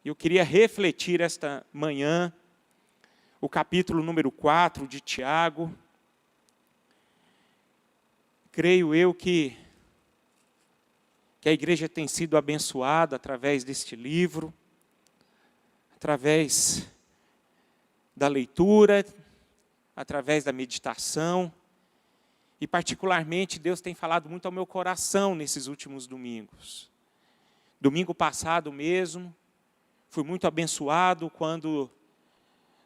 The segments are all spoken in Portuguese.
Eu queria refletir esta manhã o capítulo número 4 de Tiago. Creio eu que a igreja tem sido abençoada através deste livro, através da leitura, através da meditação, e particularmente Deus tem falado muito ao meu coração nesses últimos domingos. Domingo passado mesmo, fui muito abençoado quando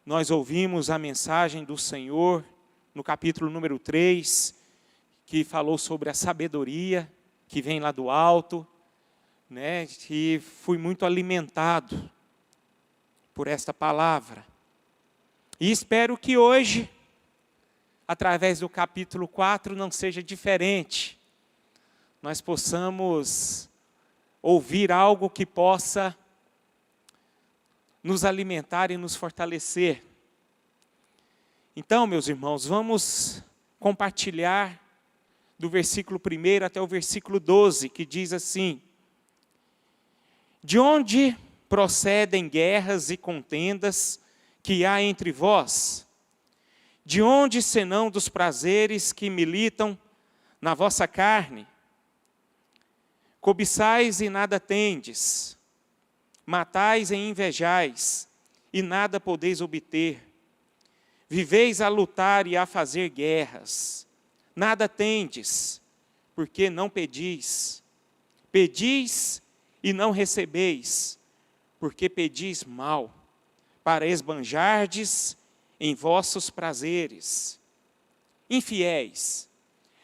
nós ouvimos a mensagem do Senhor no capítulo número 3, que falou sobre a sabedoria que vem lá do alto, né? E fui muito alimentado por esta palavra. E espero que hoje, através do capítulo 4, não seja diferente. Nós possamos ouvir algo que possa nos alimentar e nos fortalecer. Então, meus irmãos, vamos compartilhar do versículo 1 até o versículo 12, que diz assim: de onde procedem guerras e contendas que há entre vós? De onde senão dos prazeres que militam na vossa carne? Cobiçais e nada tendes, matais e invejais, e nada podeis obter. Viveis a lutar e a fazer guerras, nada tendes, porque não pedis. Pedis e não recebeis, porque pedis mal, para esbanjardes em vossos prazeres. Infiéis,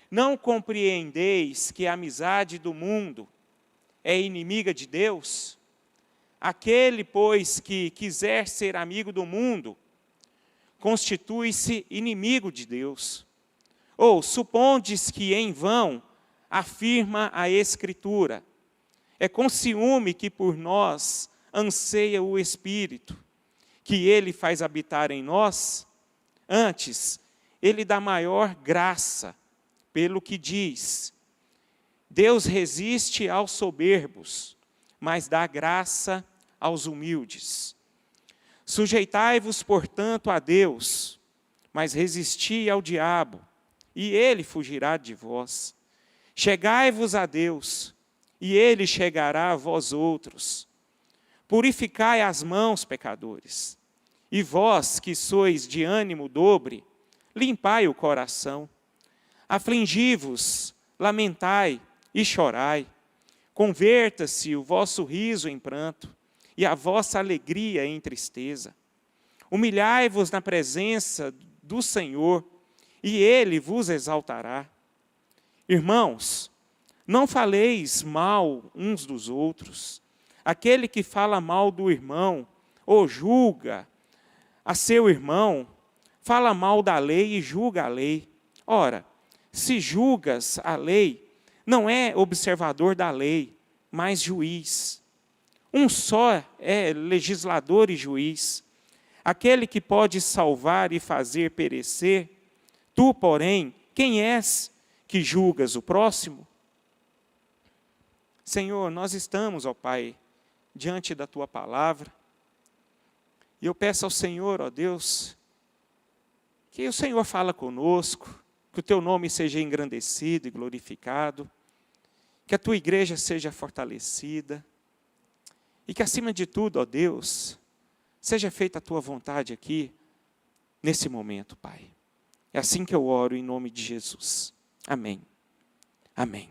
não compreendeis que a amizade do mundo é inimiga de Deus? Aquele, pois, que quiser ser amigo do mundo, constitui-se inimigo de Deus. Ou supondes que em vão afirma a Escritura: é com ciúme que por nós anseia o Espírito, que Ele faz habitar em nós? Antes, Ele dá maior graça, pelo que diz: Deus resiste aos soberbos, mas dá graça aos humildes. Sujeitai-vos, portanto, a Deus, mas resisti ao diabo, e ele fugirá de vós. Chegai-vos a Deus, e ele chegará a vós outros. Purificai as mãos, pecadores, e vós que sois de ânimo dobre, limpai o coração. Afligi-vos, lamentai e chorai. Converta-se o vosso riso em pranto, e a vossa alegria em tristeza. Humilhai-vos na presença do Senhor, e Ele vos exaltará. Irmãos, não faleis mal uns dos outros. Aquele que fala mal do irmão, ou julga a seu irmão, fala mal da lei e julga a lei. Ora, se julgas a lei, não é observador da lei, mas juiz. Um só é legislador e juiz, aquele que pode salvar e fazer perecer. Tu, porém, quem és que julgas o próximo? Senhor, nós estamos, ó Pai, diante da Tua palavra, e eu peço ao Senhor, ó Deus, que o Senhor fala conosco, que o Teu nome seja engrandecido e glorificado, que a Tua igreja seja fortalecida, e que acima de tudo, ó Deus, seja feita a Tua vontade aqui, nesse momento, Pai. É assim que eu oro em nome de Jesus. Amém. Amém.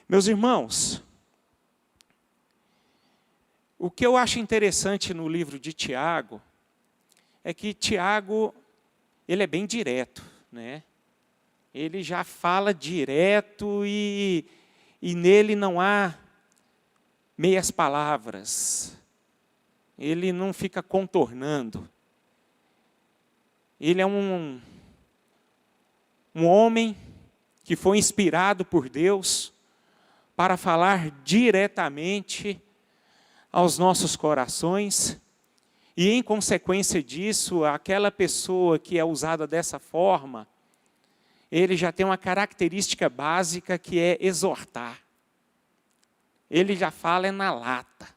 Meus irmãos, o que eu acho interessante no livro de Tiago, é que Tiago, ele é bem direto, né? Ele já fala direto e nele não há meias palavras. Ele não fica contornando. Ele é um homem que foi inspirado por Deus para falar diretamente aos nossos corações. E em consequência disso, aquela pessoa que é usada dessa forma, ele já tem uma característica básica que é exortar. Ele já fala na lata.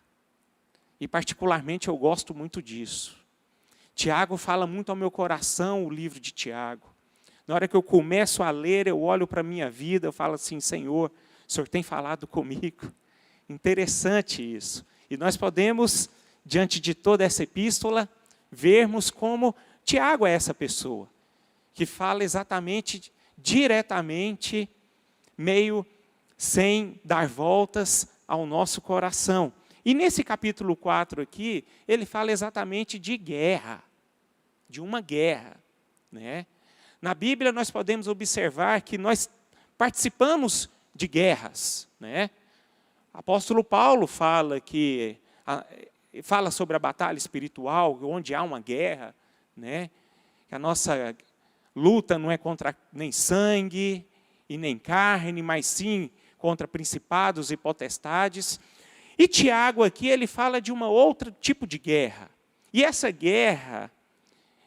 E particularmente eu gosto muito disso. Tiago fala muito ao meu coração, o livro de Tiago. Na hora que eu começo a ler, eu olho para a minha vida, eu falo assim, Senhor, o Senhor tem falado comigo. Interessante isso. E nós podemos, diante de toda essa epístola, vermos como Tiago é essa pessoa, que fala exatamente, diretamente, meio sem dar voltas ao nosso coração. E nesse capítulo 4 aqui, ele fala exatamente de guerra, de uma guerra, né? Na Bíblia nós podemos observar que nós participamos de guerras, né? O apóstolo Paulo fala sobre a batalha espiritual, onde há uma guerra, né? Que a nossa luta não é contra nem sangue e nem carne, mas sim contra principados e potestades. E Tiago aqui, ele fala de uma outra tipo de guerra. E essa guerra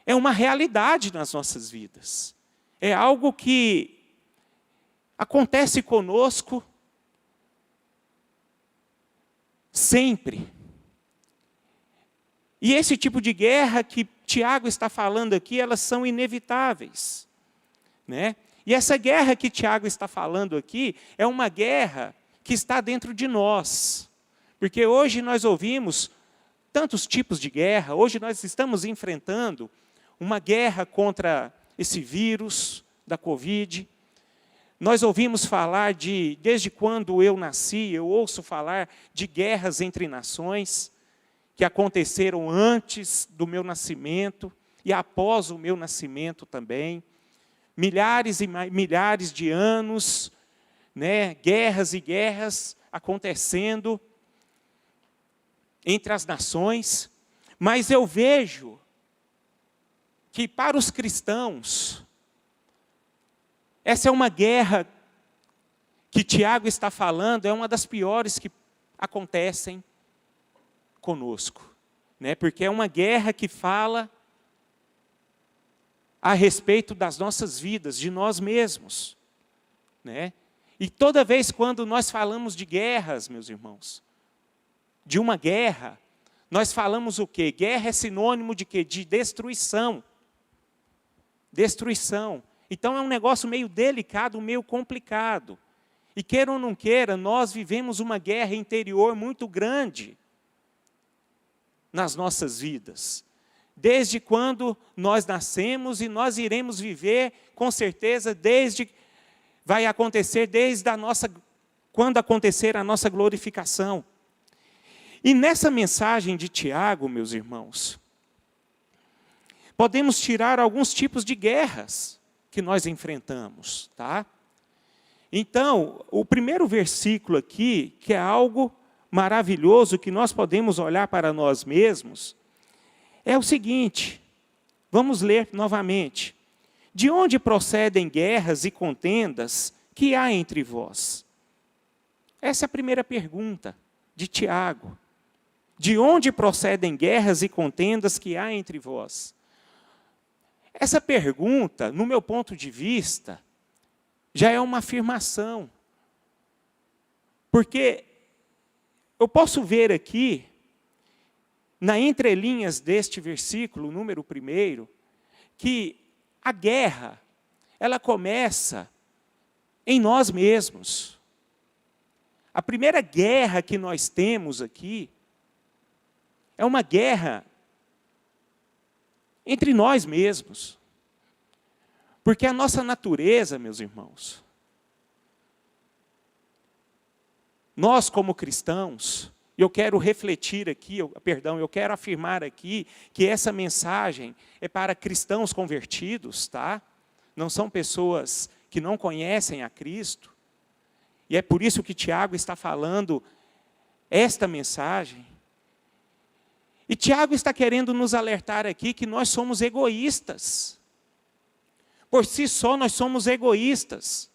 é uma realidade nas nossas vidas. É algo que acontece conosco sempre. E esse tipo de guerra que Tiago está falando aqui, elas são inevitáveis, né? E essa guerra que Tiago está falando aqui, é uma guerra que está dentro de nós. Porque hoje nós ouvimos tantos tipos de guerra, hoje nós estamos enfrentando uma guerra contra esse vírus da Covid. Nós ouvimos falar desde quando eu nasci, eu ouço falar de guerras entre nações, que aconteceram antes do meu nascimento e após o meu nascimento também. Milhares e milhares de anos, né, guerras e guerras acontecendo entre as nações, mas eu vejo que para os cristãos, essa é uma guerra que Tiago está falando, é uma das piores que acontecem conosco, né? Porque é uma guerra que fala a respeito das nossas vidas, de nós mesmos, né? E toda vez quando nós falamos de guerras, meus irmãos, de uma guerra, nós falamos o quê? Guerra é sinônimo de quê? De destruição. Destruição. Então é um negócio meio delicado, meio complicado. E queira ou não queira, nós vivemos uma guerra interior muito grande nas nossas vidas. Desde quando nós nascemos e nós iremos viver, com certeza, vai acontecer desde quando acontecer a nossa glorificação. E nessa mensagem de Tiago, meus irmãos, podemos tirar alguns tipos de guerras que nós enfrentamos, tá? Então, o primeiro versículo aqui, que é algo maravilhoso, que nós podemos olhar para nós mesmos, é o seguinte, vamos ler novamente. De onde procedem guerras e contendas que há entre vós? Essa é a primeira pergunta de Tiago. De onde procedem guerras e contendas que há entre vós? Essa pergunta, no meu ponto de vista, já é uma afirmação. Porque eu posso ver aqui, na entrelinhas deste versículo, número 1, que a guerra, ela começa em nós mesmos. A primeira guerra que nós temos aqui, é uma guerra entre nós mesmos. Porque a nossa natureza, meus irmãos, nós como cristãos, eu quero refletir aqui, eu quero afirmar aqui que essa mensagem é para cristãos convertidos, tá? Não são pessoas que não conhecem a Cristo. E é por isso que Tiago está falando esta mensagem. E Tiago está querendo nos alertar aqui que nós somos egoístas. Por si só nós somos egoístas.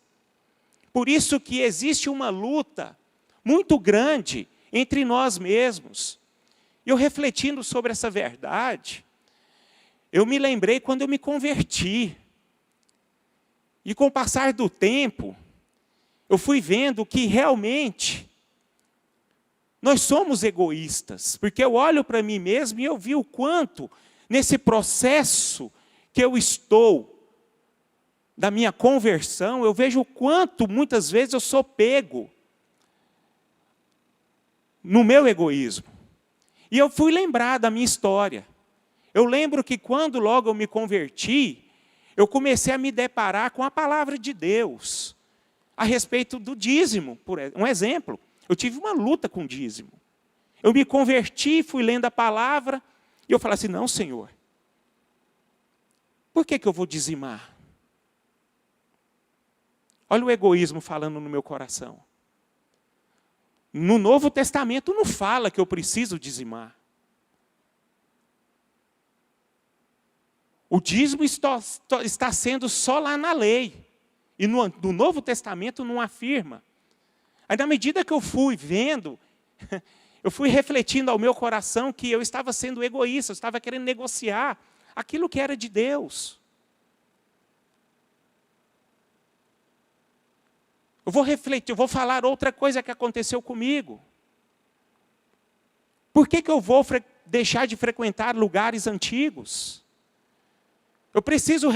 Por isso que existe uma luta muito grande entre nós mesmos. E eu refletindo sobre essa verdade, eu me lembrei quando eu me converti. E com o passar do tempo, eu fui vendo que realmente Nós somos egoístas, porque eu olho para mim mesmo e eu vi o quanto, nesse processo que eu estou, da minha conversão, eu vejo o quanto, muitas vezes, eu sou pego no meu egoísmo. E eu fui lembrar da minha história. Eu lembro que quando logo eu me converti, eu comecei a me deparar com a palavra de Deus, a respeito do dízimo, por um exemplo. Eu tive uma luta com o dízimo. Eu me converti, fui lendo a palavra, e eu falei assim, não, Senhor, por que eu vou dizimar? Olha o egoísmo falando no meu coração. No Novo Testamento não fala que eu preciso dizimar. O dízimo está sendo só lá na lei. E no Novo Testamento não afirma. Aí, na medida que eu fui vendo, eu fui refletindo ao meu coração que eu estava sendo egoísta, eu estava querendo negociar aquilo que era de Deus. Eu vou refletir, eu vou falar outra coisa que aconteceu comigo. Por que eu vou deixar de frequentar lugares antigos? Eu preciso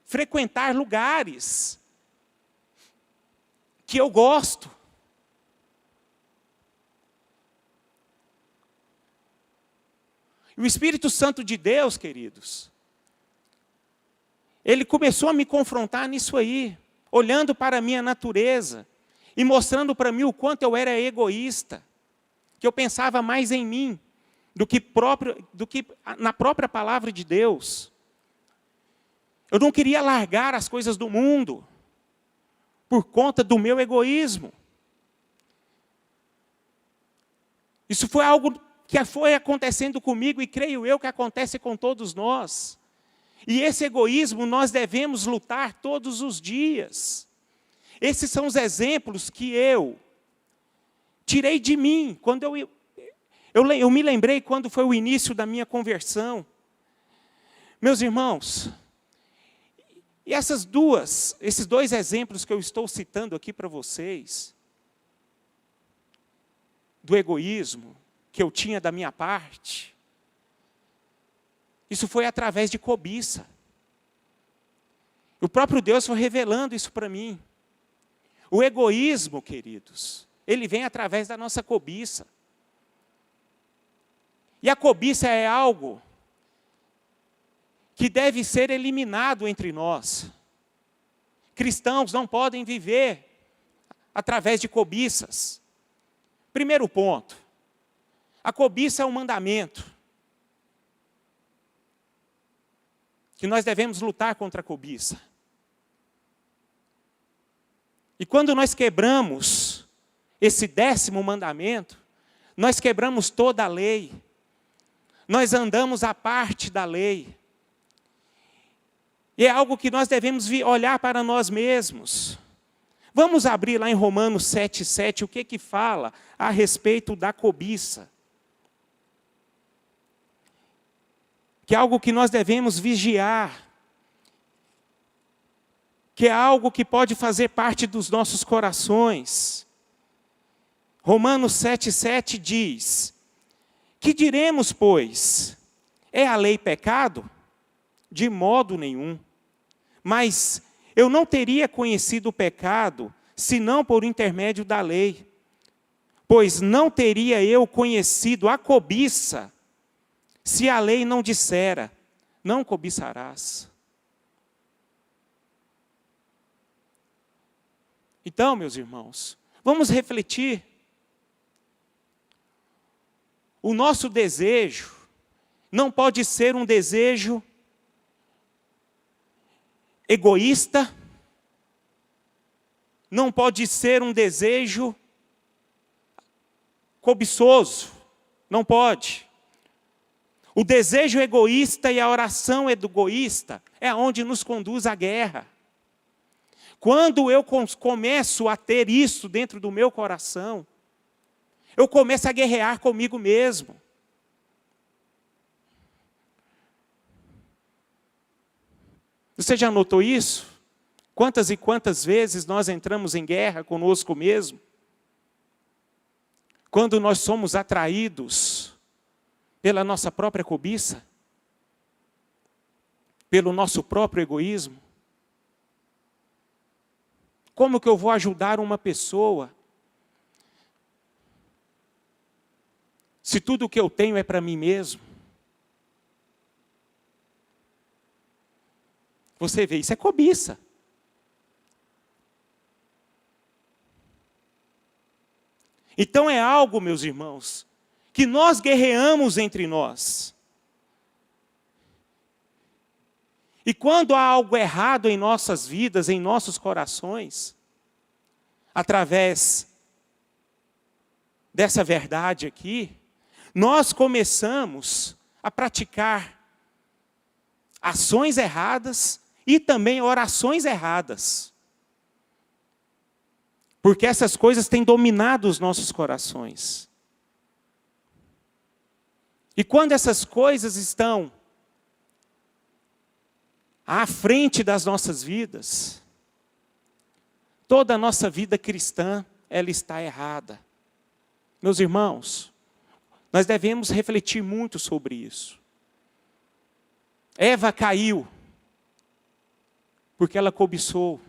frequentar lugares que eu gosto. E o Espírito Santo de Deus, queridos, ele começou a me confrontar nisso aí, olhando para a minha natureza e mostrando para mim o quanto eu era egoísta, que eu pensava mais em mim do que na própria palavra de Deus. Eu não queria largar as coisas do mundo por conta do meu egoísmo. Isso foi algo que foi acontecendo comigo e creio eu que acontece com todos nós. E esse egoísmo nós devemos lutar todos os dias. Esses são os exemplos que eu tirei de mim. Quando eu me lembrei quando foi o início da minha conversão. Meus irmãos, e esses dois exemplos que eu estou citando aqui para vocês, do egoísmo que eu tinha da minha parte, isso foi através de cobiça. O próprio Deus foi revelando isso para mim. O egoísmo, queridos, ele vem através da nossa cobiça. E a cobiça é algo que deve ser eliminado entre nós. Cristãos não podem viver através de cobiças. Primeiro ponto, a cobiça é um mandamento. Que nós devemos lutar contra a cobiça. E quando nós quebramos esse 10º mandamento, nós quebramos toda a lei. Nós andamos à parte da lei. E é algo que nós devemos olhar para nós mesmos. Vamos abrir lá em Romanos 7,7, o que fala a respeito da cobiça. Que é algo que nós devemos vigiar, que é algo que pode fazer parte dos nossos corações. Romanos 7,7 diz, que diremos, pois? É a lei pecado? De modo nenhum. Mas eu não teria conhecido o pecado, senão por intermédio da lei. Pois não teria eu conhecido a cobiça, se a lei não dissera, não cobiçarás. Então, meus irmãos, vamos refletir. O nosso desejo não pode ser um desejo egoísta, não pode ser um desejo cobiçoso, não pode. O desejo egoísta e a oração egoísta é onde nos conduz à guerra. Quando eu começo a ter isso dentro do meu coração, eu começo a guerrear comigo mesmo. Você já notou isso? Quantas e quantas vezes nós entramos em guerra conosco mesmo? quando nós somos atraídos pela nossa própria cobiça, pelo nosso próprio egoísmo? Como que eu vou ajudar uma pessoa se tudo o que eu tenho é para mim mesmo? Você vê, isso é cobiça. Então é algo, meus irmãos, que nós guerreamos entre nós. E quando há algo errado em nossas vidas, em nossos corações, através dessa verdade aqui, nós começamos a praticar ações erradas e também orações erradas. Porque essas coisas têm dominado os nossos corações. E quando essas coisas estão à frente das nossas vidas, toda a nossa vida cristã, ela está errada. Meus irmãos, nós devemos refletir muito sobre isso. Eva caiu porque ela cobiçou.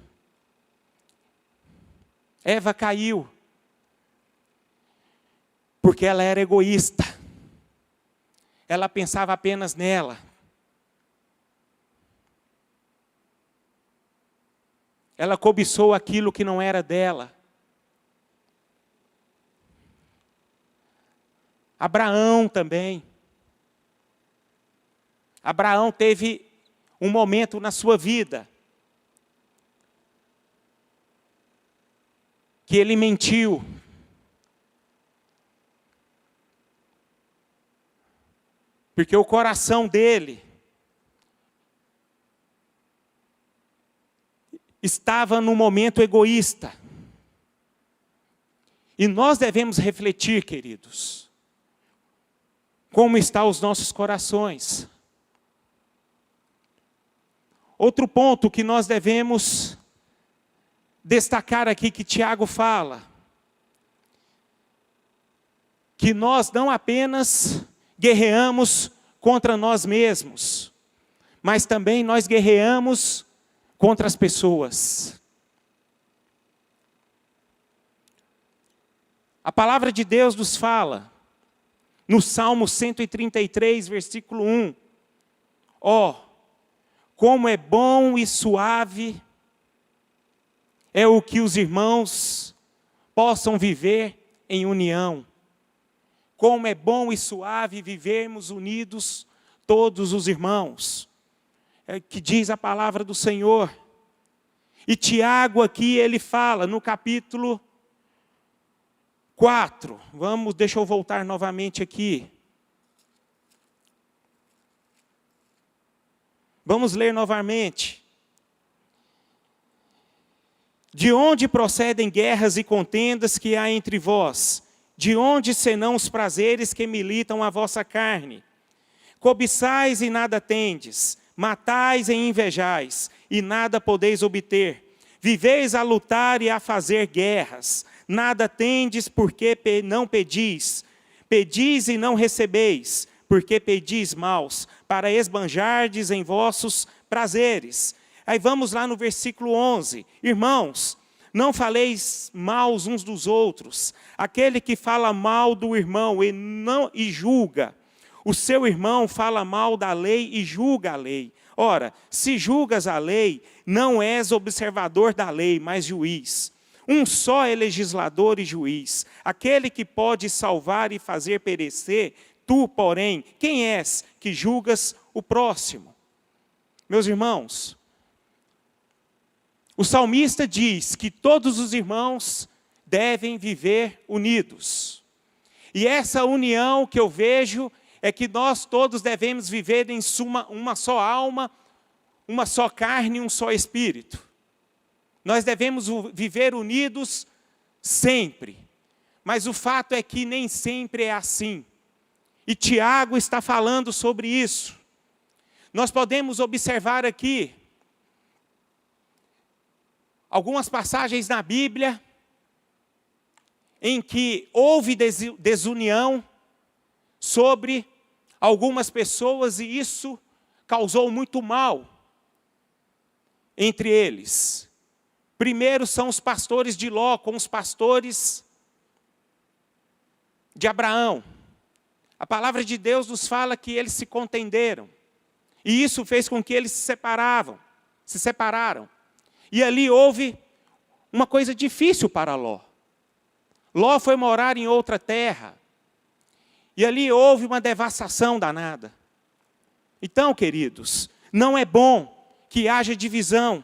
Eva caiu porque ela era egoísta. Ela pensava apenas nela. Ela cobiçou aquilo que não era dela. Abraão também. Abraão teve um momento na sua vida que ele mentiu. Porque o coração dele estava no momento egoísta. E nós devemos refletir, queridos, como estão os nossos corações. Outro ponto que nós devemos destacar aqui, que Tiago fala, que nós não apenas guerreamos contra nós mesmos, mas também nós guerreamos contra as pessoas. A palavra de Deus nos fala, no Salmo 133, versículo 1, como é bom e suave é o que os irmãos possam viver em união. Como é bom e suave vivermos unidos todos os irmãos. É que diz a palavra do Senhor. E Tiago aqui ele fala no capítulo 4. Deixa eu voltar novamente aqui. Vamos ler novamente. De onde procedem guerras e contendas que há entre vós? De onde senão os prazeres que militam a vossa carne? Cobiçais e nada tendes, matais e invejais, e nada podeis obter. Viveis a lutar e a fazer guerras, nada tendes porque não pedis. Pedis e não recebeis, porque pedis maus, para esbanjardes em vossos prazeres. Aí vamos lá no versículo 11. Irmãos, não faleis mal uns dos outros. Aquele que fala mal do irmão e julga o seu irmão, fala mal da lei e julga a lei. Ora, se julgas a lei, não és observador da lei, mas juiz. Um só é legislador e juiz, aquele que pode salvar e fazer perecer. Tu, porém, quem és que julgas o próximo? Meus irmãos, o salmista diz que todos os irmãos devem viver unidos. E essa união que eu vejo é que nós todos devemos viver em suma uma só alma, uma só carne, um só espírito. Nós devemos viver unidos sempre. Mas o fato é que nem sempre é assim. E Tiago está falando sobre isso. Nós podemos observar aqui algumas passagens na Bíblia em que houve desunião sobre algumas pessoas e isso causou muito mal entre eles. Primeiro são os pastores de Ló com os pastores de Abraão. A palavra de Deus nos fala que eles se contenderam. E isso fez com que eles se separaram. E ali houve uma coisa difícil para Ló. Ló foi morar em outra terra. E ali houve uma devastação danada. Então, queridos, não é bom que haja divisão.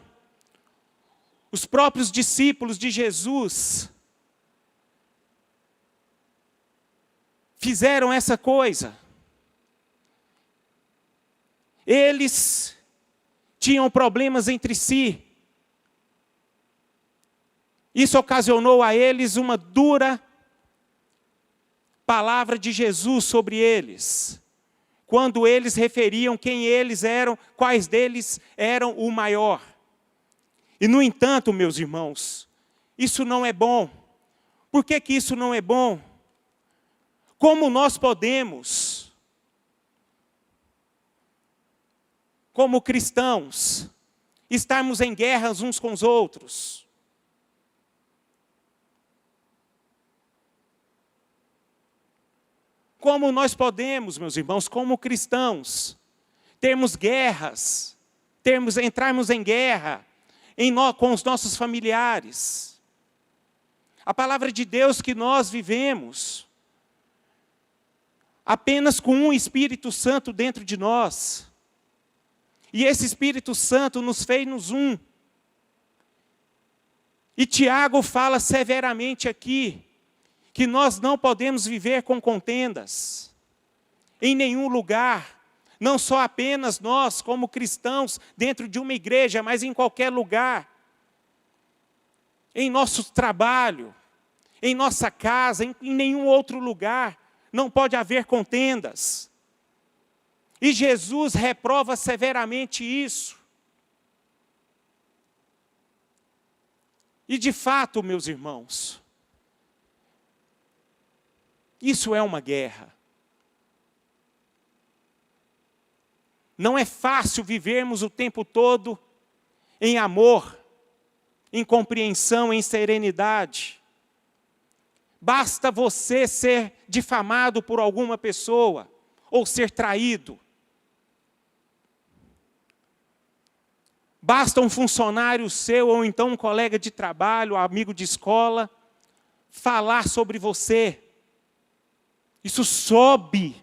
Os próprios discípulos de Jesus fizeram essa coisa. Eles tinham problemas entre si. Isso ocasionou a eles uma dura palavra de Jesus sobre eles. Quando eles referiam quem eles eram, quais deles eram o maior. E no entanto, meus irmãos, isso não é bom. Por que que isso não é bom? Como nós podemos, como cristãos, estarmos em guerras uns com os outros? Como nós podemos, meus irmãos, como cristãos, termos guerras, entrarmos em guerra com os nossos familiares? A palavra de Deus que nós vivemos apenas com um Espírito Santo dentro de nós. E esse Espírito Santo nos fez um. E Tiago fala severamente aqui, que nós não podemos viver com contendas, em nenhum lugar, não só apenas nós como cristãos dentro de uma igreja, mas em qualquer lugar, em nosso trabalho, em nossa casa, em nenhum outro lugar, não pode haver contendas. E Jesus reprova severamente isso. E de fato, meus irmãos, isso é uma guerra. Não é fácil vivermos o tempo todo em amor, em compreensão, em serenidade. Basta você ser difamado por alguma pessoa ou ser traído. Basta um funcionário seu ou então um colega de trabalho, amigo de escola, falar sobre você. Isso sobe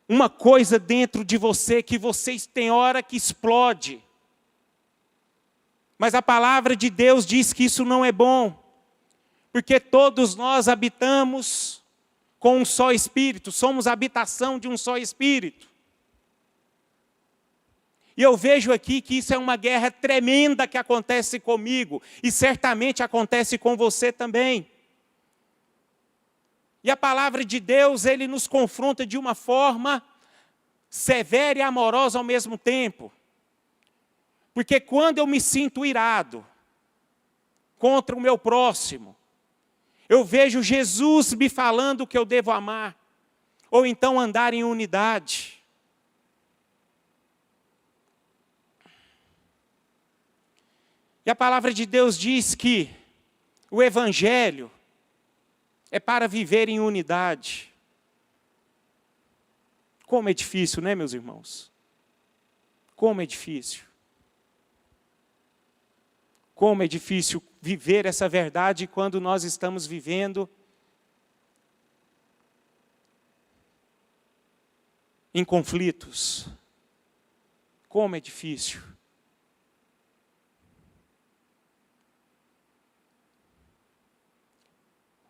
uma coisa dentro de você que vocês têm hora que explode. Mas a palavra de Deus diz que isso não é bom. Porque todos nós habitamos com um só Espírito, somos a habitação de um só Espírito. E eu vejo aqui que isso é uma guerra tremenda que acontece comigo, e certamente acontece com você também. E a palavra de Deus, ele nos confronta de uma forma severa e amorosa ao mesmo tempo. Porque quando eu me sinto irado contra o meu próximo, eu vejo Jesus me falando que eu devo amar, ou então andar em unidade. E a palavra de Deus diz que o Evangelho é para viver em unidade. Como é difícil, né, meus irmãos? Como é difícil. Como é difícil viver essa verdade quando nós estamos vivendo em conflitos. Como é difícil.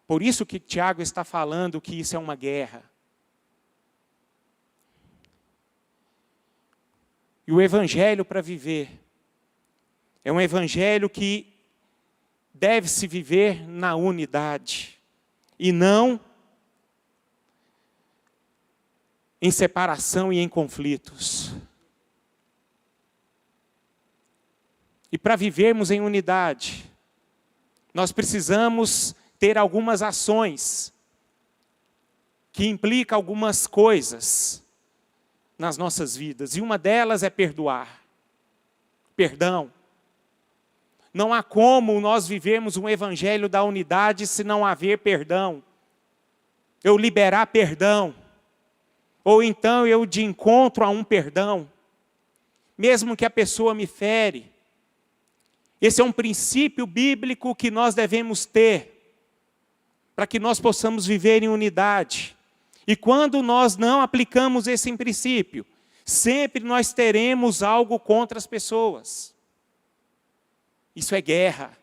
Por isso que Tiago está falando que isso é uma guerra. E o evangelho para viver é um evangelho que deve se viver na unidade e não em separação e em conflitos. E para vivermos em unidade, nós precisamos ter algumas ações que implicam algumas coisas nas nossas vidas. E uma delas é perdoar. Perdão. Não há como nós vivermos um evangelho da unidade se não haver perdão. Eu liberar perdão. Ou então eu de encontro a um perdão. Mesmo que a pessoa me fere. Esse é um princípio bíblico que nós devemos ter. Para que nós possamos viver em unidade. E quando nós não aplicamos esse princípio, sempre nós teremos algo contra as pessoas. Isso é guerra.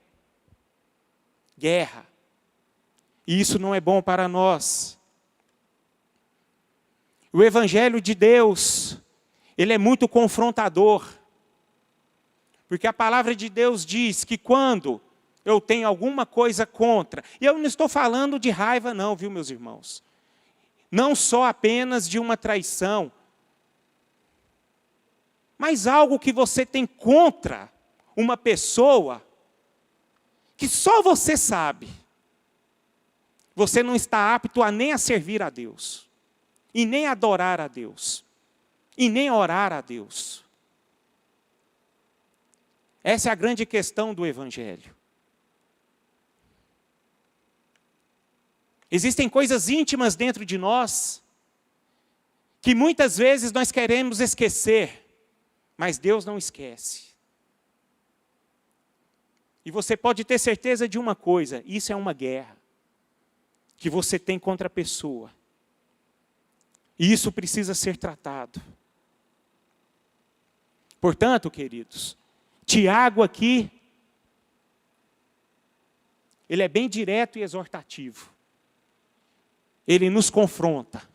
Guerra. E isso não é bom para nós. O Evangelho de Deus, ele é muito confrontador. Porque a palavra de Deus diz que quando eu tenho alguma coisa contra, e eu não estou falando de raiva não, viu, meus irmãos? Não só apenas de uma traição, mas algo que você tem contra uma pessoa que só você sabe. Você não está apto a nem a servir a Deus, e nem adorar a Deus, e nem orar a Deus. Essa é a grande questão do Evangelho. Existem coisas íntimas dentro de nós, que muitas vezes nós queremos esquecer, mas Deus não esquece. E você pode ter certeza de uma coisa, isso é uma guerra que você tem contra a pessoa. E isso precisa ser tratado. Portanto, queridos, Tiago aqui, ele é bem direto e exortativo. Ele nos confronta.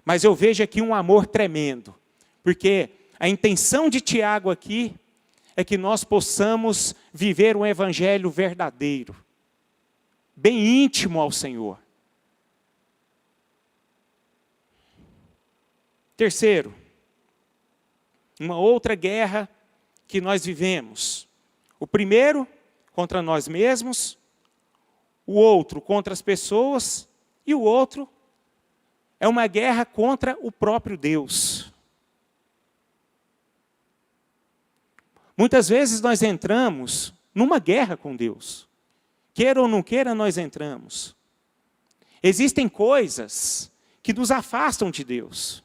Mas eu vejo aqui um amor tremendo. Porque a intenção de Tiago aqui é que nós possamos viver um evangelho verdadeiro. Bem íntimo ao Senhor. Terceiro, uma outra guerra que nós vivemos. O primeiro, contra nós mesmos. O outro, contra as pessoas. E o outro é uma guerra contra o próprio Deus. Muitas vezes nós entramos numa guerra com Deus. Queira ou não queira, nós entramos. Existem coisas que nos afastam de Deus.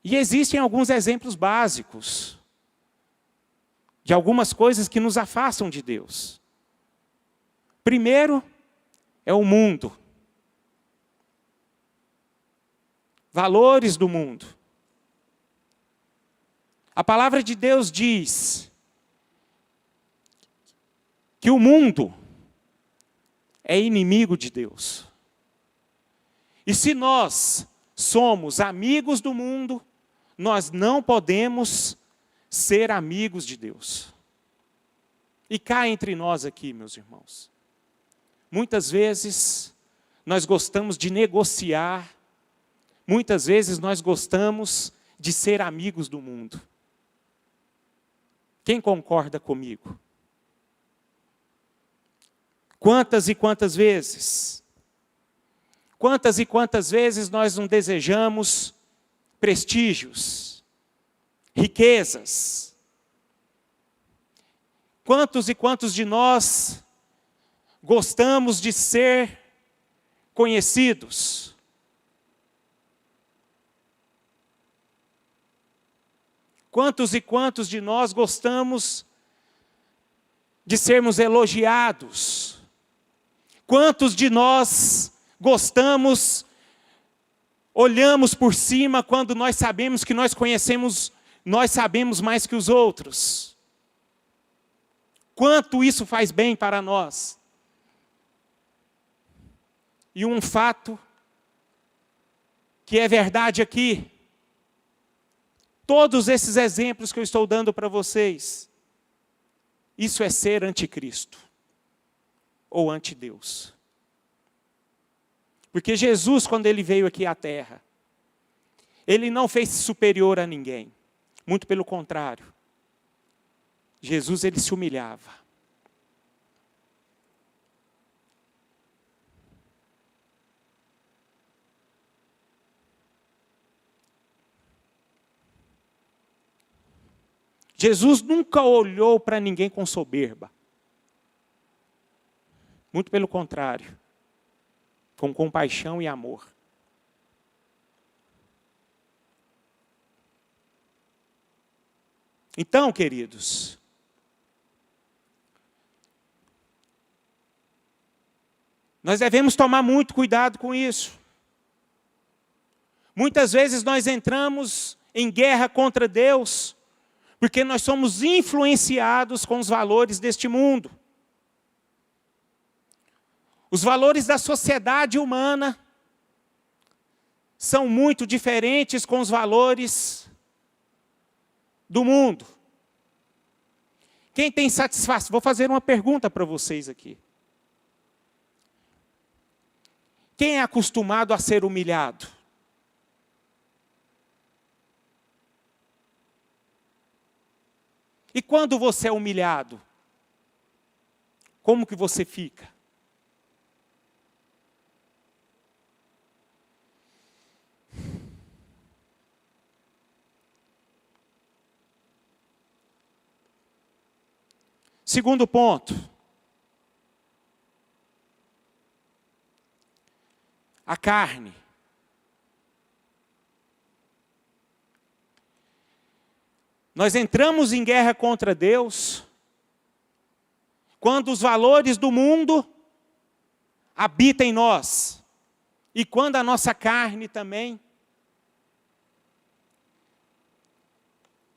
E existem alguns exemplos básicos de algumas coisas que nos afastam de Deus. Primeiro é o mundo. Valores do mundo. A palavra de Deus diz que o mundo é inimigo de Deus. E se nós somos amigos do mundo, nós não podemos ser amigos de Deus. E cá entre nós aqui, meus irmãos, muitas vezes nós gostamos de negociar, muitas vezes nós gostamos de ser amigos do mundo. Quem concorda comigo? Quantas e quantas vezes? Quantas e quantas vezes nós não desejamos prestígios, riquezas? Quantos e quantos de nós gostamos de ser conhecidos? Quantos e quantos de nós gostamos de sermos elogiados? Quantos de nós gostamos, olhamos por cima quando nós sabemos que nós conhecemos, nós sabemos mais que os outros? Quanto isso faz bem para nós? E um fato que é verdade aqui, todos esses exemplos que eu estou dando para vocês, isso é ser anticristo ou antideus. Porque Jesus, quando ele veio aqui à terra, ele não fez superior a ninguém, muito pelo contrário. Jesus, ele se humilhava. Jesus nunca olhou para ninguém com soberba. Muito pelo contrário, com compaixão e amor. Então, queridos, nós devemos tomar muito cuidado com isso. Muitas vezes nós entramos em guerra contra Deus, porque nós somos influenciados com os valores deste mundo. Os valores da sociedade humana são muito diferentes com os valores do mundo. Quem tem satisfação? Vou fazer uma pergunta para vocês aqui. Quem é acostumado a ser humilhado? E quando você é humilhado, como que você fica? Segundo ponto. A carne. Nós entramos em guerra contra Deus quando os valores do mundo habitam em nós. E quando a nossa carne também,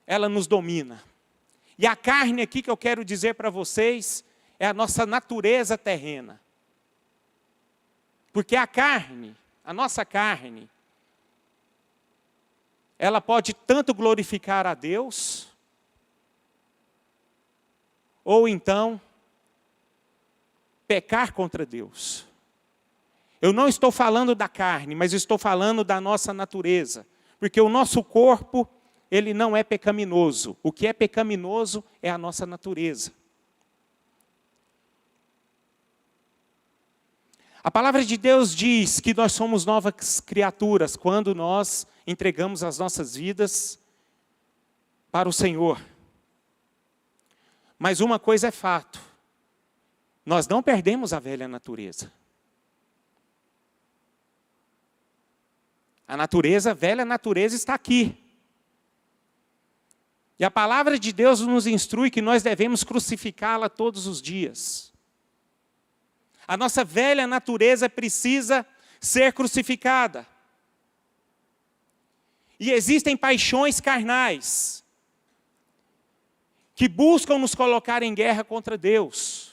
ela nos domina. E a carne aqui que eu quero dizer para vocês é a nossa natureza terrena. Porque a carne, a nossa carne, ela pode tanto glorificar a Deus, ou então pecar contra Deus. Eu não estou falando da carne, mas estou falando da nossa natureza. Porque o nosso corpo, ele não é pecaminoso. O que é pecaminoso é a nossa natureza. A palavra de Deus diz que nós somos novas criaturas quando nós entregamos as nossas vidas para o Senhor. Mas uma coisa é fato. Nós não perdemos a velha natureza. A velha natureza está aqui. E a palavra de Deus nos instrui que nós devemos crucificá-la todos os dias. A nossa velha natureza precisa ser crucificada. E existem paixões carnais que buscam nos colocar em guerra contra Deus.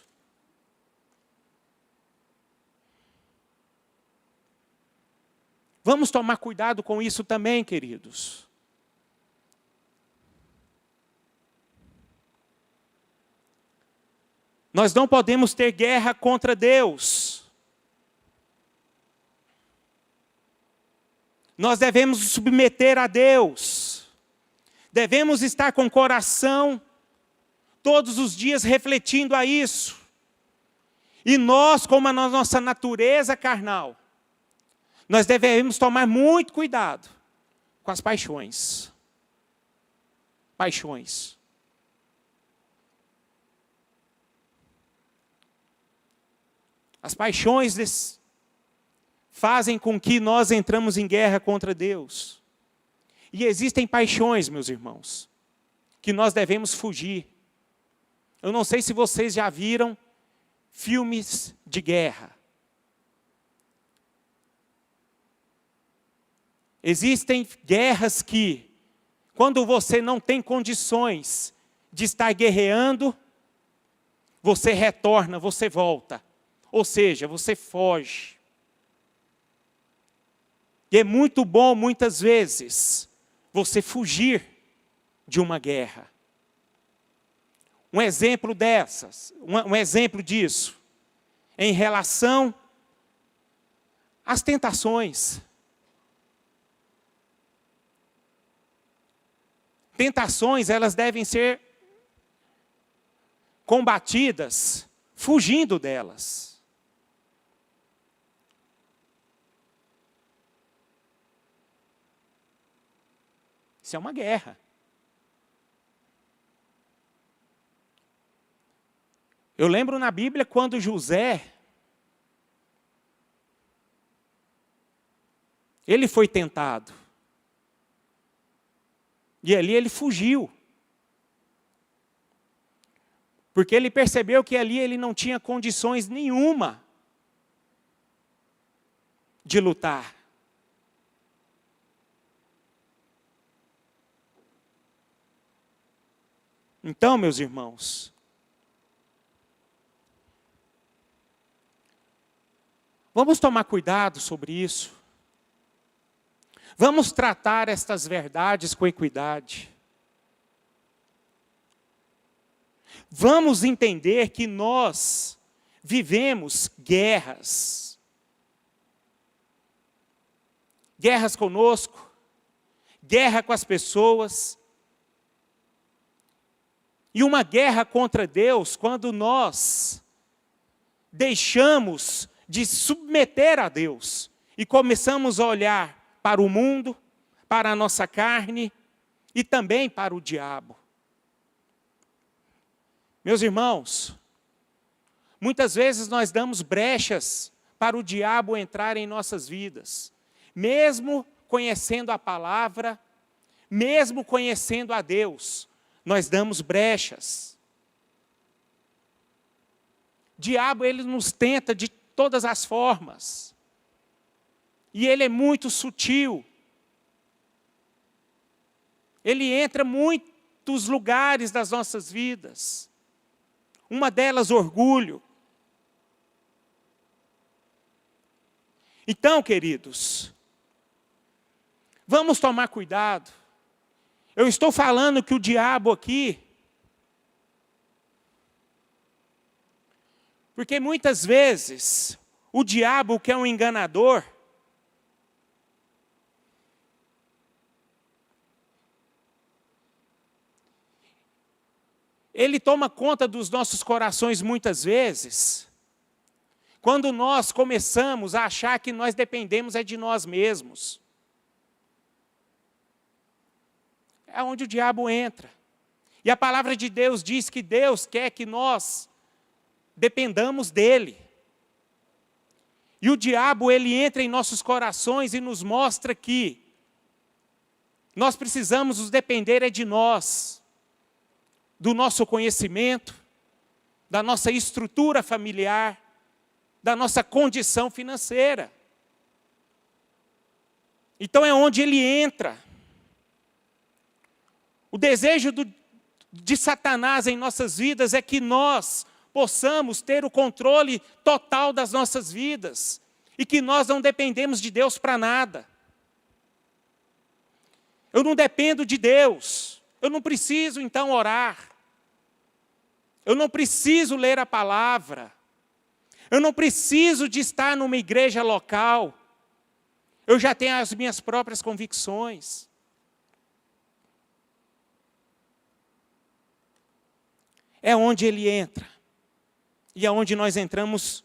Vamos tomar cuidado com isso também, queridos. Nós não podemos ter guerra contra Deus. Nós devemos nos submeter a Deus. Devemos estar com o coração todos os dias refletindo a isso. E nós, como a nossa natureza carnal, nós devemos tomar muito cuidado com as paixões. Paixões. As paixões fazem com que nós entramos em guerra contra Deus. E existem paixões, meus irmãos, que nós devemos fugir. Eu não sei se vocês já viram filmes de guerra. Existem guerras que, quando você não tem condições de estar guerreando, você retorna, você volta. Ou seja, você foge. E é muito bom, muitas vezes, você fugir de uma guerra. Um exemplo disso, em relação às tentações. Tentações, elas devem ser combatidas fugindo delas. Isso é uma guerra. Eu lembro na Bíblia quando José, ele foi tentado. E ali ele fugiu. Porque ele percebeu que ali ele não tinha condições nenhuma de lutar. Então, meus irmãos, vamos tomar cuidado sobre isso. Vamos tratar estas verdades com equidade. Vamos entender que nós vivemos guerras. Guerras conosco, guerra com as pessoas. E uma guerra contra Deus quando nós deixamos de submeter a Deus e começamos a olhar para o mundo, para a nossa carne e também para o diabo. Meus irmãos, muitas vezes nós damos brechas para o diabo entrar em nossas vidas, mesmo conhecendo a palavra, mesmo conhecendo a Deus, nós damos brechas. O diabo, ele nos tenta de todas as formas. E ele é muito sutil. Ele entra em muitos lugares das nossas vidas. Uma delas, orgulho. Então, queridos, vamos tomar cuidado. Eu estou falando que o diabo aqui, porque muitas vezes o diabo, que é um enganador, ele toma conta dos nossos corações muitas vezes, quando nós começamos a achar que nós dependemos de nós mesmos. É onde o diabo entra. E a palavra de Deus diz que Deus quer que nós dependamos dele. E o diabo, ele entra em nossos corações e nos mostra que nós precisamos nos depender de nós, do nosso conhecimento, da nossa estrutura familiar, da nossa condição financeira. Então é onde ele entra. O desejo de Satanás em nossas vidas é que nós possamos ter o controle total das nossas vidas e que nós não dependemos de Deus para nada. Eu não dependo de Deus, eu não preciso então orar, eu não preciso ler a palavra, eu não preciso de estar numa igreja local, eu já tenho as minhas próprias convicções. É onde ele entra. E é onde nós entramos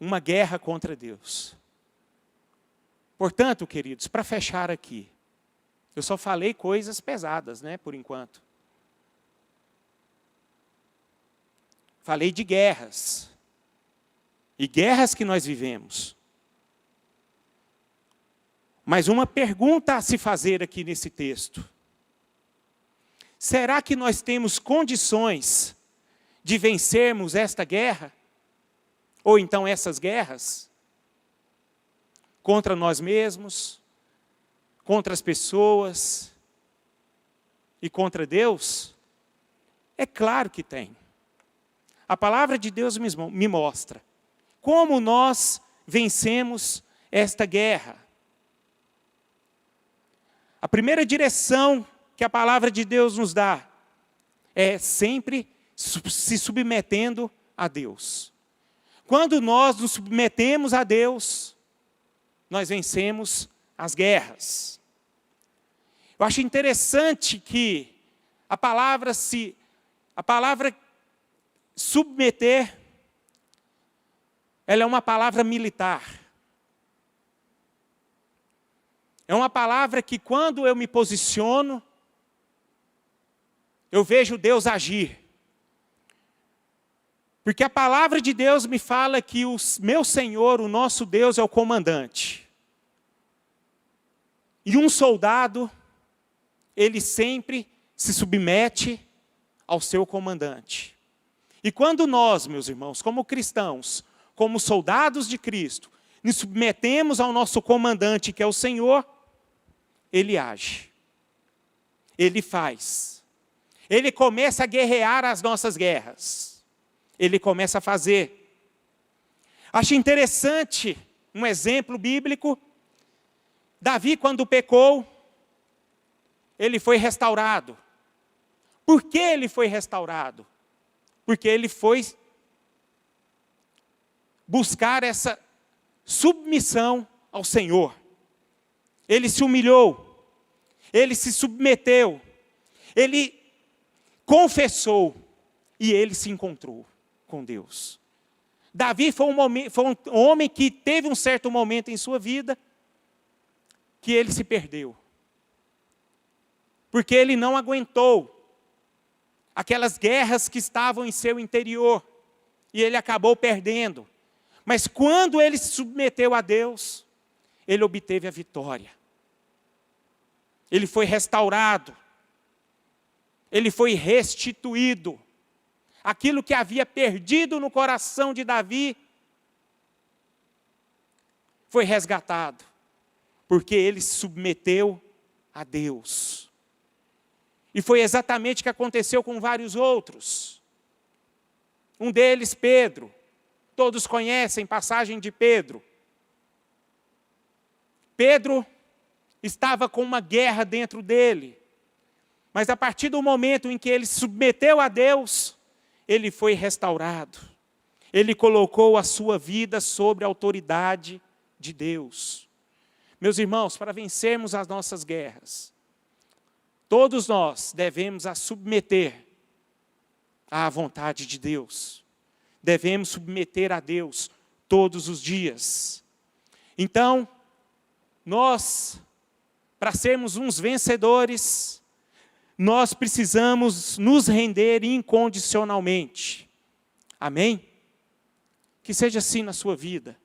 uma guerra contra Deus. Portanto, queridos, para fechar aqui, eu só falei coisas pesadas, né, por enquanto. Falei de guerras. E guerras que nós vivemos. Mas uma pergunta a se fazer aqui nesse texto. Será que nós temos condições de vencermos esta guerra? Ou então essas guerras? Contra nós mesmos, contra as pessoas e contra Deus? É claro que tem. A palavra de Deus me mostra como nós vencemos esta guerra. A primeira direção que a palavra de Deus nos dá é sempre se submetendo a Deus. Quando nós nos submetemos a Deus, nós vencemos as guerras. Eu acho interessante que A palavra submeter, ela é uma palavra militar. É uma palavra que quando eu me posiciono, eu vejo Deus agir. Porque a palavra de Deus me fala que o meu Senhor, o nosso Deus, é o comandante. E um soldado, ele sempre se submete ao seu comandante. E quando nós, meus irmãos, como cristãos, como soldados de Cristo, nos submetemos ao nosso comandante, que é o Senhor, Ele age. Ele faz. Ele começa a guerrear as nossas guerras. Ele começa a fazer. Acho interessante um exemplo bíblico. Davi, quando pecou, ele foi restaurado. Por que ele foi restaurado? Porque ele foi buscar essa submissão ao Senhor. Ele se humilhou, ele se submeteu, ele confessou e ele se encontrou com Deus. Davi foi um homem que teve um certo momento em sua vida que ele se perdeu. Porque ele não aguentou aquelas guerras que estavam em seu interior. E ele acabou perdendo. Mas quando ele se submeteu a Deus, ele obteve a vitória. Ele foi restaurado. Ele foi restituído. Aquilo que havia perdido no coração de Davi foi resgatado. Porque ele se submeteu a Deus. E foi exatamente o que aconteceu com vários outros. Um deles, Pedro. Todos conhecem a passagem de Pedro. Pedro estava com uma guerra dentro dele. Mas a partir do momento em que ele se submeteu a Deus, ele foi restaurado. Ele colocou a sua vida sobre a autoridade de Deus. Meus irmãos, para vencermos as nossas guerras, todos nós devemos a submeter à vontade de Deus. Devemos submeter a Deus todos os dias. Então, nós, para sermos uns vencedores, nós precisamos nos render incondicionalmente. Amém? Que seja assim na sua vida.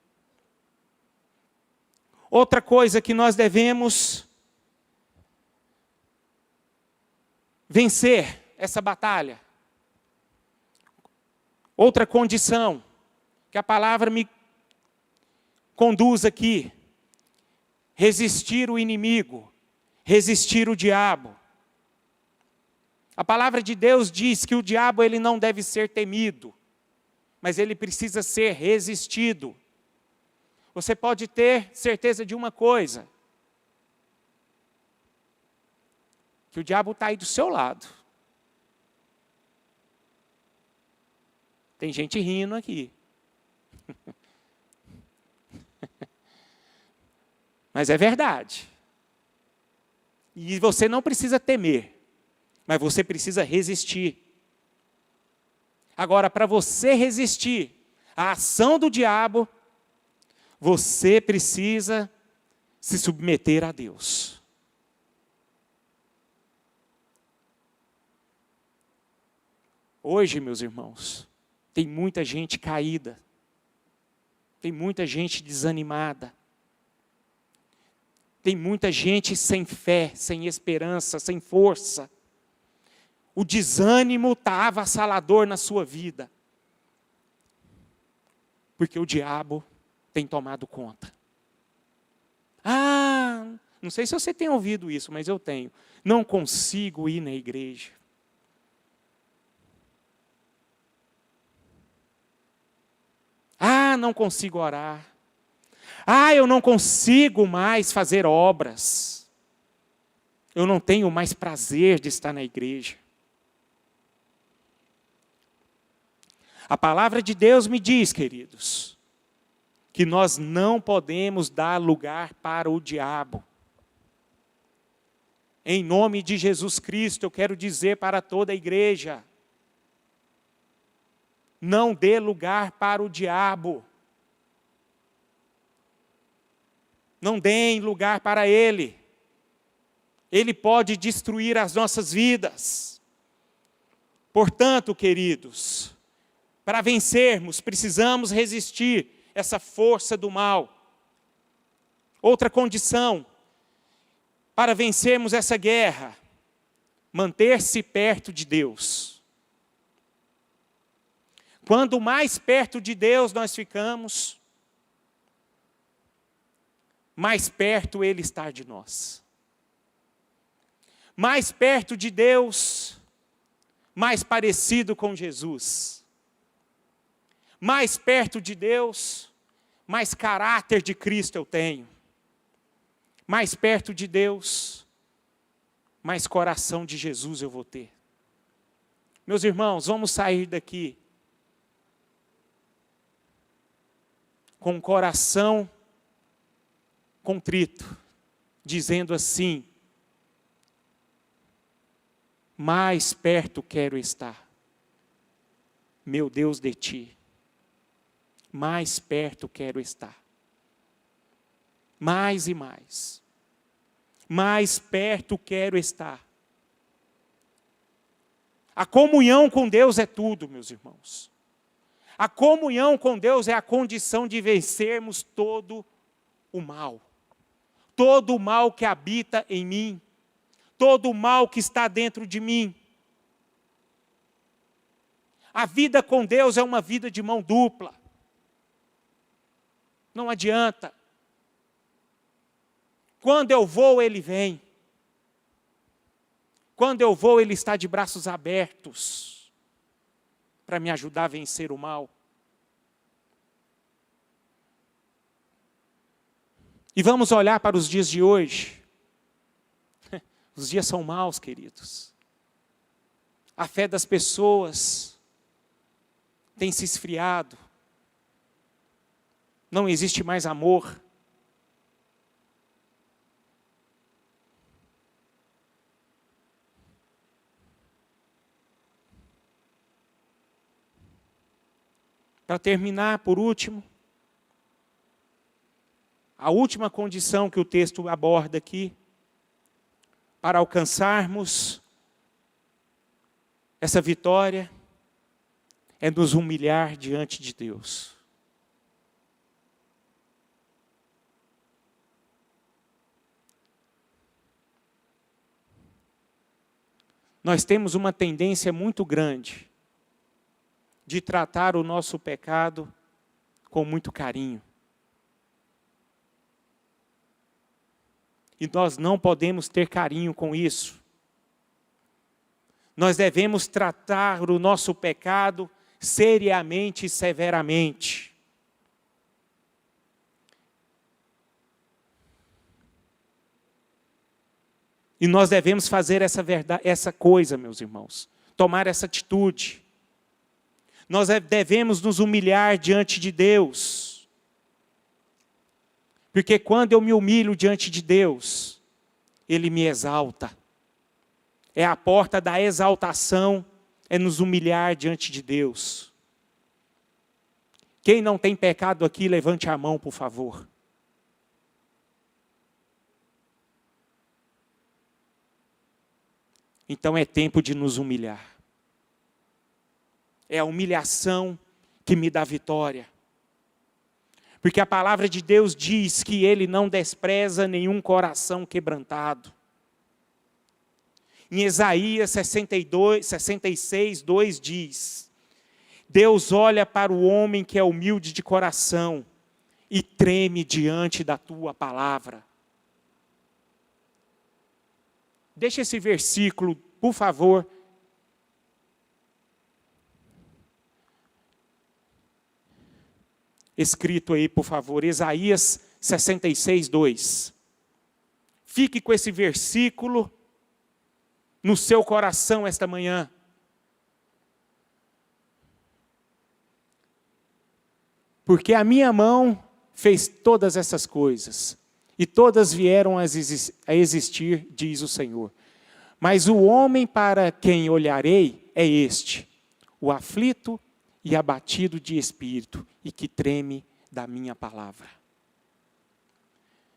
Outra coisa que nós devemos vencer essa batalha. Outra condição que a palavra me conduz aqui. Resistir o inimigo, resistir o diabo. A palavra de Deus diz que o diabo ele não deve ser temido, mas ele precisa ser resistido. Você pode ter certeza de uma coisa, que o diabo está aí do seu lado. Tem gente rindo aqui. Mas é verdade. E você não precisa temer, mas você precisa resistir. Agora, para você resistir à ação do diabo, você precisa se submeter a Deus. Hoje, meus irmãos, tem muita gente caída. Tem muita gente desanimada. Tem muita gente sem fé, sem esperança, sem força. O desânimo está avassalador na sua vida. Porque o diabo tem tomado conta. Não sei se você tem ouvido isso, mas eu tenho. Não consigo ir na igreja. Não consigo orar. Eu não consigo mais fazer obras. Eu não tenho mais prazer de estar na igreja. A palavra de Deus me diz, queridos, que nós não podemos dar lugar para o diabo. Em nome de Jesus Cristo, eu quero dizer para toda a igreja: não dê lugar para o diabo. Não deem lugar para ele. Ele pode destruir as nossas vidas. Portanto, queridos, para vencermos, precisamos resistir essa força do mal. Outra condição para vencermos essa guerra: manter-se perto de Deus. Quanto mais perto de Deus nós ficamos, mais perto Ele está de nós. Mais perto de Deus, mais parecido com Jesus. Mais perto de Deus, mais caráter de Cristo eu tenho. Mais perto de Deus, mais coração de Jesus eu vou ter. Meus irmãos, vamos sair daqui com um coração contrito, dizendo assim: mais perto quero estar, meu Deus, de ti. Mais perto quero estar. Mais e mais. Mais perto quero estar. A comunhão com Deus é tudo, meus irmãos. A comunhão com Deus é a condição de vencermos todo o mal. Todo o mal que habita em mim. Todo o mal que está dentro de mim. A vida com Deus é uma vida de mão dupla. Não adianta. Quando eu vou, Ele vem. Quando eu vou, Ele está de braços abertos para me ajudar a vencer o mal. E vamos olhar para os dias de hoje. Os dias são maus, queridos. A fé das pessoas tem se esfriado. Não existe mais amor. Para terminar, por último, a última condição que o texto aborda aqui, para alcançarmos essa vitória, é nos humilhar diante de Deus. Nós temos uma tendência muito grande de tratar o nosso pecado com muito carinho. E nós não podemos ter carinho com isso. Nós devemos tratar o nosso pecado seriamente e severamente. E nós devemos fazer essa coisa, meus irmãos. Tomar essa atitude. Nós devemos nos humilhar diante de Deus. Porque quando eu me humilho diante de Deus, Ele me exalta. É a porta da exaltação, é nos humilhar diante de Deus. Quem não tem pecado aqui, levante a mão, por favor. Então é tempo de nos humilhar. É a humilhação que me dá vitória. Porque a palavra de Deus diz que Ele não despreza nenhum coração quebrantado. Em Isaías 66, 2 diz: Deus olha para o homem que é humilde de coração e treme diante da tua palavra. Deixa esse versículo, por favor, escrito aí, por favor, Isaías 66, 2. Fique com esse versículo no seu coração esta manhã. Porque a minha mão fez todas essas coisas, e todas vieram a existir, diz o Senhor. Mas o homem para quem olharei é este, o aflito e abatido de espírito, e que treme da minha palavra.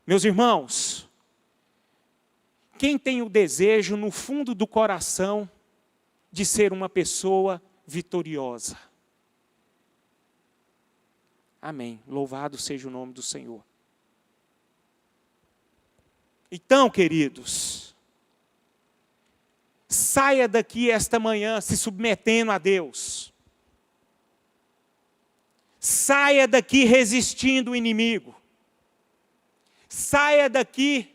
Meus irmãos, quem tem o desejo no fundo do coração de ser uma pessoa vitoriosa? Amém. Louvado seja o nome do Senhor. Então, queridos, saia daqui esta manhã se submetendo a Deus. Saia daqui resistindo o inimigo. Saia daqui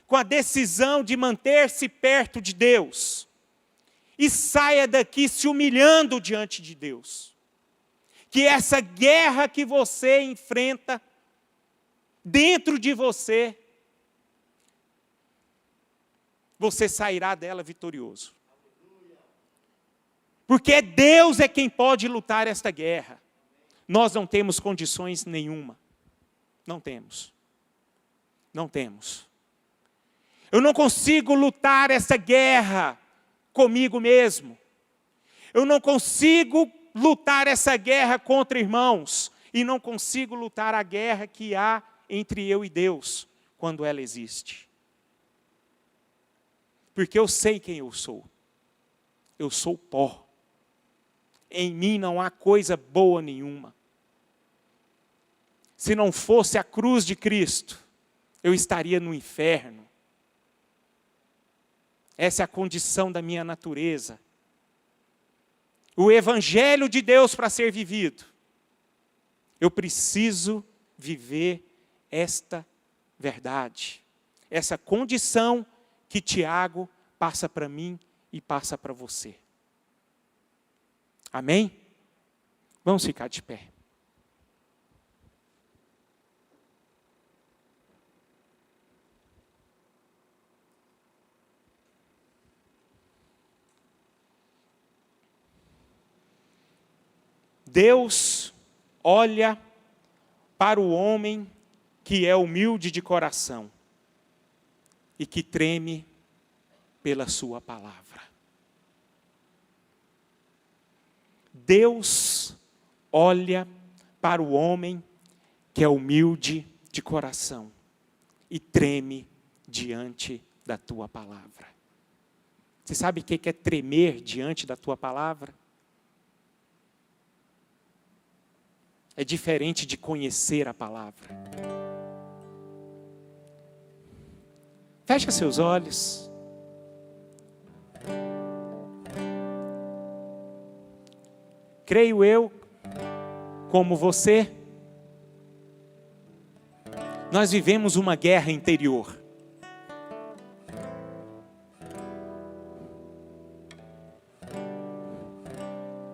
com a decisão de manter-se perto de Deus. E saia daqui se humilhando diante de Deus. Que essa guerra que você enfrenta dentro de você, você sairá dela vitorioso. Porque Deus é quem pode lutar esta guerra. Nós não temos condições nenhuma. Não temos. Não temos. Eu não consigo lutar essa guerra comigo mesmo. Eu não consigo lutar essa guerra contra irmãos. E não consigo lutar a guerra que há entre eu e Deus, quando ela existe. Porque eu sei quem eu sou. Eu sou pó. Em mim não há coisa boa nenhuma. Se não fosse a cruz de Cristo, eu estaria no inferno. Essa é a condição da minha natureza. O Evangelho de Deus para ser vivido, eu preciso viver esta verdade. Essa condição que Tiago passa para mim e passa para você. Amém? Vamos ficar de pé. Deus olha para o homem que é humilde de coração e que treme pela sua palavra. Deus olha para o homem que é humilde de coração e treme diante da tua palavra. Você sabe o que é tremer diante da tua palavra? É diferente de conhecer a palavra. Fecha seus olhos. Creio eu, como você, nós vivemos uma guerra interior.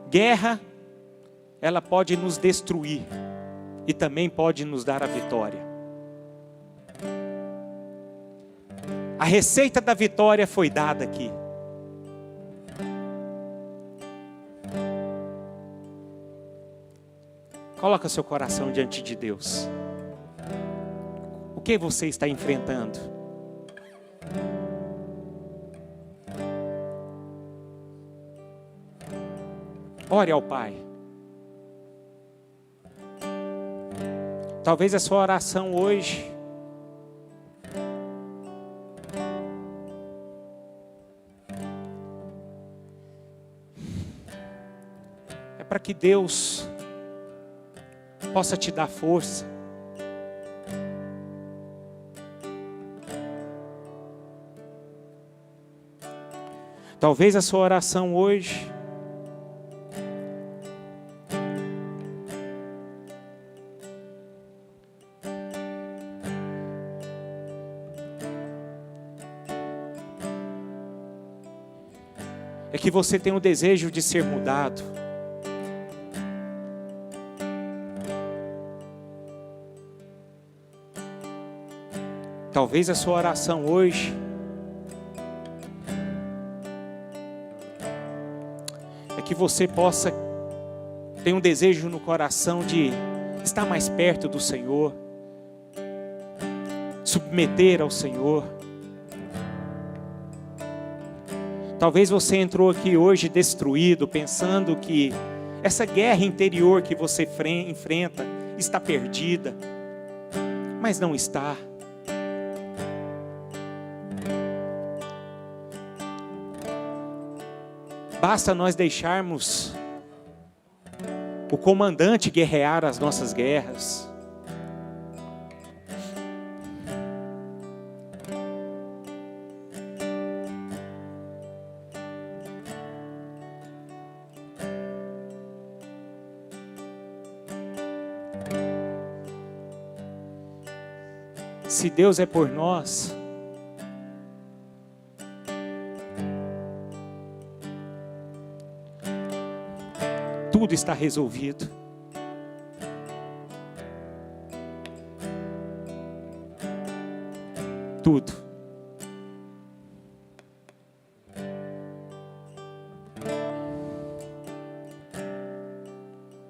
Guerra, ela pode nos destruir e também pode nos dar a vitória. A receita da vitória foi dada aqui. Coloca seu coração diante de Deus. O que você está enfrentando? Ore ao Pai. Talvez a sua oração hoje é para que Deus possa te dar força. Talvez a sua oração hoje é que você tem o desejo de ser mudado. Talvez a sua oração hoje é que você possa ter um desejo no coração de estar mais perto do Senhor, submeter ao Senhor. Talvez você entrou aqui hoje destruído, pensando que essa guerra interior que você enfrenta está perdida, mas não está. Basta nós deixarmos o comandante guerrear as nossas guerras. Se Deus é por nós, tudo está resolvido. Tudo.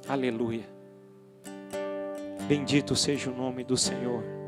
Aleluia. Bendito seja o nome do Senhor.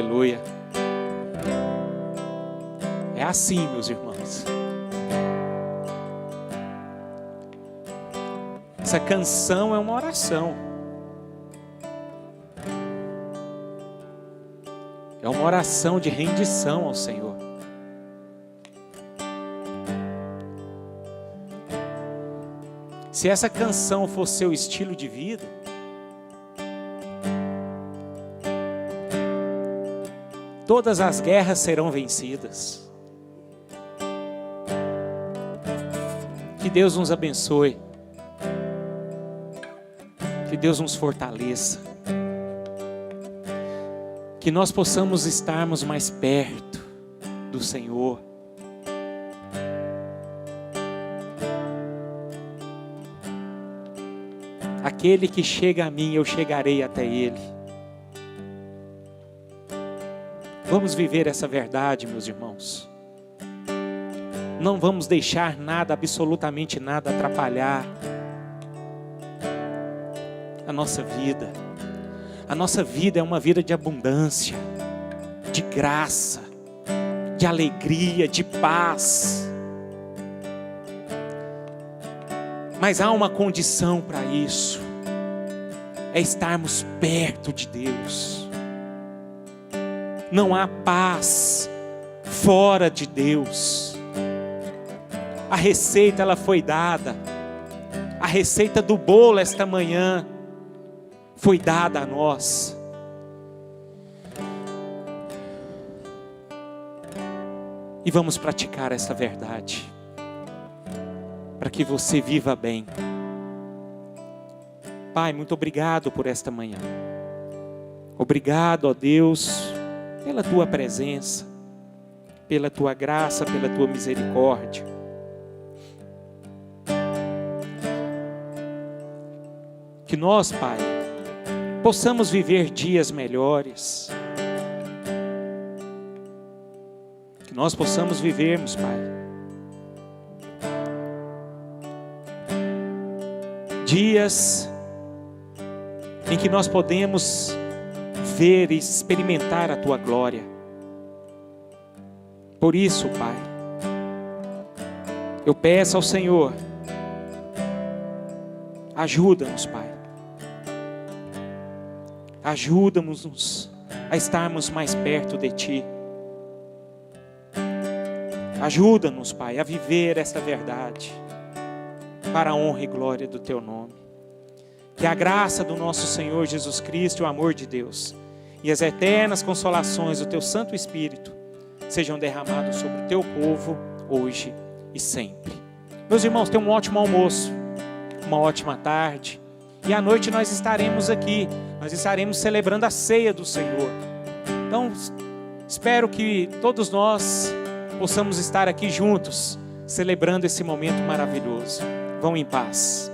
Aleluia. É assim, meus irmãos. Essa canção é uma oração. É uma oração de rendição ao Senhor. Se essa canção for seu estilo de vida, todas as guerras serão vencidas. Que Deus nos abençoe. Que Deus nos fortaleça. Que nós possamos estarmos mais perto do Senhor. Aquele que chega a mim, eu chegarei até Ele. Vamos viver essa verdade, meus irmãos. Não vamos deixar nada, absolutamente nada, atrapalhar a nossa vida. A nossa vida é uma vida de abundância, de graça, de alegria, de paz. Mas há uma condição para isso: é estarmos perto de Deus. Não há paz fora de Deus. A receita ela foi dada. A receita do bolo esta manhã foi dada a nós. E vamos praticar essa verdade, para que você viva bem. Pai, muito obrigado por esta manhã. Obrigado, ó Deus, pela Tua presença, pela Tua graça, pela Tua misericórdia. Que nós, Pai, possamos viver dias melhores. Que nós possamos vivermos, Pai, dias em que nós podemos ver e experimentar a Tua glória. Por isso, Pai, eu peço ao Senhor, ajuda-nos, Pai. Ajuda-nos a estarmos mais perto de Ti. Ajuda-nos, Pai, a viver esta verdade, para a honra e glória do Teu nome. Que a graça do nosso Senhor Jesus Cristo, o amor de Deus e as eternas consolações do Teu Santo Espírito sejam derramados sobre o Teu povo, hoje e sempre. Meus irmãos, tenham um ótimo almoço, uma ótima tarde, e à noite nós estaremos aqui, nós estaremos celebrando a ceia do Senhor. Então, espero que todos nós possamos estar aqui juntos, celebrando esse momento maravilhoso. Vão em paz.